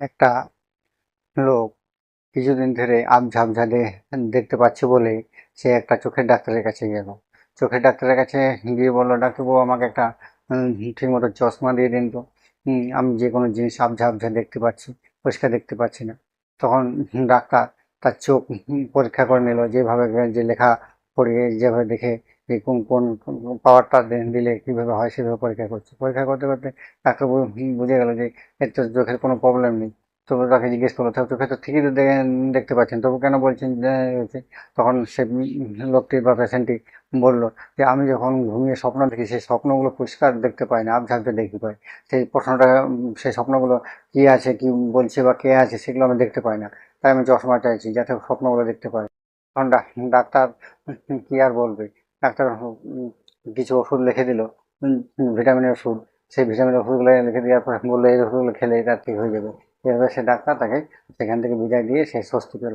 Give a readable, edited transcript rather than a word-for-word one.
একটা লোক কিছুদিন ধরে আবঝাবঝা দেখতে পাচ্ছে বলে সে একটা চোখের ডাক্তারের কাছে গেল। চোখের ডাক্তারের কাছে গিয়ে বললো, ডাক্তারবাবু আমাকে একটা ঠিক মতো চশমা দিয়ে দিন তো। আমি যে কোনো জিনিস আবঝা দেখতে পাচ্ছি, পরিষ্কার দেখতে পাচ্ছি না। তখন ডাক্তার তার চোখ পরীক্ষা করে নিল, যেভাবে যে লেখা পড়িয়ে যেভাবে দেখে যে কোন কোন পাওয়ারটা দিলে কীভাবে হয় সেভাবে পরীক্ষা করছে। পরীক্ষা করতে করতে ডাক্তার বুঝে গেল যে এর তো চোখের কোনো প্রবলেম নেই। তবু তাকে জিজ্ঞেস করলো, "তাহলে চোখে তো ঠিকই তো দেখতে পাচ্ছেন, তবু কেন বলছেন যে হয়েছে?" তখন সে লোকটি বা পেশেন্টটি বলল যে, "আমি যখন ঘুমিয়ে স্বপ্ন দেখি সেই স্বপ্নগুলো পরিষ্কার দেখতে পাই না, আবঝাবঝা দেখতে পাই। সেই প্রশ্নটা সেই স্বপ্নগুলো কী আছে, কী বলছে বা কে আছে সেগুলো আমি দেখতে পাই না। তাই আমি চশমা চাইছি যাতে স্বপ্নগুলো দেখতে পাই।" তখন ডাক্তার কী আর বলবে। ডাক্তার কিছু ওষুধ লিখে দিল, ভিটামিনের ওষুধ। সেই ভিটামিনের ওষুধগুলো লিখে দেওয়ার পর বললো, "এই ওষুধগুলো খেলে এটা ঠিক হয়ে যাবে।" এভাবে সে ডাক্তার তাকে সেখান থেকে বিদায় দিয়ে সে স্বস্তি পেল।